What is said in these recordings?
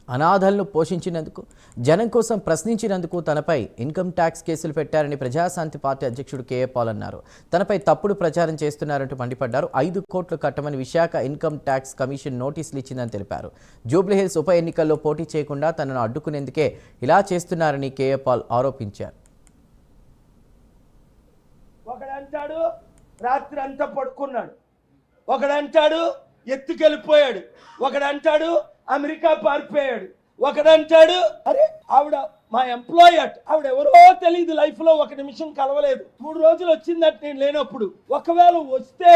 అనాథలను పోషించినందుకు, జనం కోసం ప్రశ్నించినందుకు తనపై ఇన్కమ్ ట్యాక్స్ కేసులు పెట్టారని ప్రజాశాంతి పార్టీ అధ్యక్షుడు కేఏ పాల్ అన్నారు. తనపై తప్పుడు ప్రచారం చేస్తున్నారంటూ మండిపడ్డారు. 5 కోట్లు కట్టమని విశాఖ ఇన్కమ్ ట్యాక్స్ కమిషన్ నోటీసులు ఇచ్చిందని తెలిపారు. జూబ్లీహిల్స్ ఉప ఎన్నికల్లో పోటీ చేయకుండా తనను అడ్డుకునేందుకే ఇలా చేస్తున్నారని కేఏ పాల్ ఆరోపించారు. ఒకడంటాడు రాత్రి అంతా పడుకున్నాడు, ఒకడంటాడు ఎత్తుకెళ్ళిపోయాడు, ఒకడంటాడు అమెరికా పారిపోయాడు, ఒకడంటాడు అరే ఆవిడ మా ఎంప్లాయీ అట్ ఆవిడ ఎవరో తెలియదు, లైఫ్ లో ఒక నిమిషం కలవలేదు, 3 రోజులు వచ్చిందట నేను లేనప్పుడు, ఒకవేళ వస్తే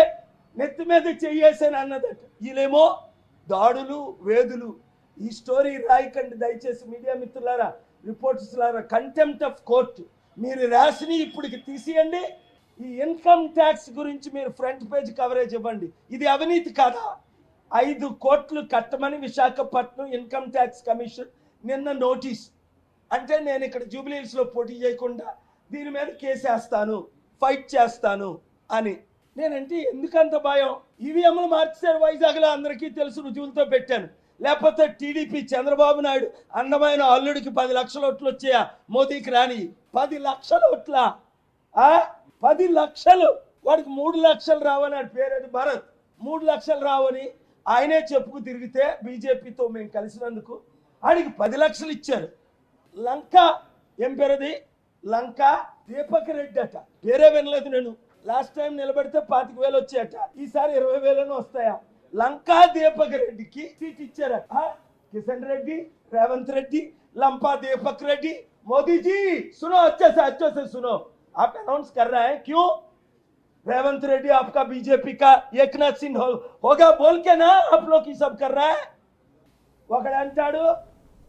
నెత్తి మీద చెయ్యేసాను అన్నదట. వీళ్ళేమో దాడులు వేదులు. ఈ స్టోరీ రాయకండి దయచేసి మీడియా మిత్రులారా, రిపోర్టర్స్ లారా. కంటెంప్ట్ ఆఫ్ కోర్టు మీరు రాసిని ఇప్పటికి తీసేయండి. ఈ ఇన్కమ్ ట్యాక్స్ గురించి మీరు ఫ్రంట్ పేజ్ కవరేజ్ ఇవ్వండి. ఇది అవినీతి కాదా? 5 కోట్లు కట్టమని విశాఖపట్నం ఇన్కమ్ ట్యాక్స్ కమిషన్ నిన్న నోటీస్. అంటే నేను ఇక్కడ జూబ్లీహిల్స్లో పోటీ చేయకుండా దీని మీద కేసు వేస్తాను, ఫైట్ చేస్తాను అని. నేనంటే ఎందుకంత భయం? ఈవీఎంలు మార్చేశారు వైజాగ్లో, అందరికీ తెలుసు, రుజువులతో పెట్టాను. లేకపోతే టీడీపీ చంద్రబాబు నాయుడు అందమైన అల్లుడికి 10 లక్షల ఓట్లు వచ్చాయా? మోదీకి రాని 10 లక్షల ఓట్లా? 10 లక్షలు, వాడికి 3 లక్షలు రావని, ఆడి పేరేది భరత్, 3 లక్షలు రావని ఆయనే చెప్పుకు తిరిగితే బీజేపీతో మేము కలిసినందుకు ఆడికి 10 లక్షలు ఇచ్చారు. లంక ఏం పేరది? లంక దీపక్ రెడ్డి అట, పేరే వినలేదు నేను. లాస్ట్ టైం నిలబడితే 25,000 వచ్చాయట, ఈసారి 20,000 వస్తాయా? లంకా దీపక్ రెడ్డికి సీట్ ఇచ్చారట. కిషన్ రెడ్డి, రేవంత్ రెడ్డి, లంపా దీపక్ రెడ్డి. मोदी जी सुनो, अच्छे से सुनो, आप अनाउंस कर रहे हैं क्यों? रेवंत रेड्डी आपका बीजेपी का एकनाथ सिंह होगा बोल के ना आप लोग ये सब कर रहा है. ఒకడంటాడు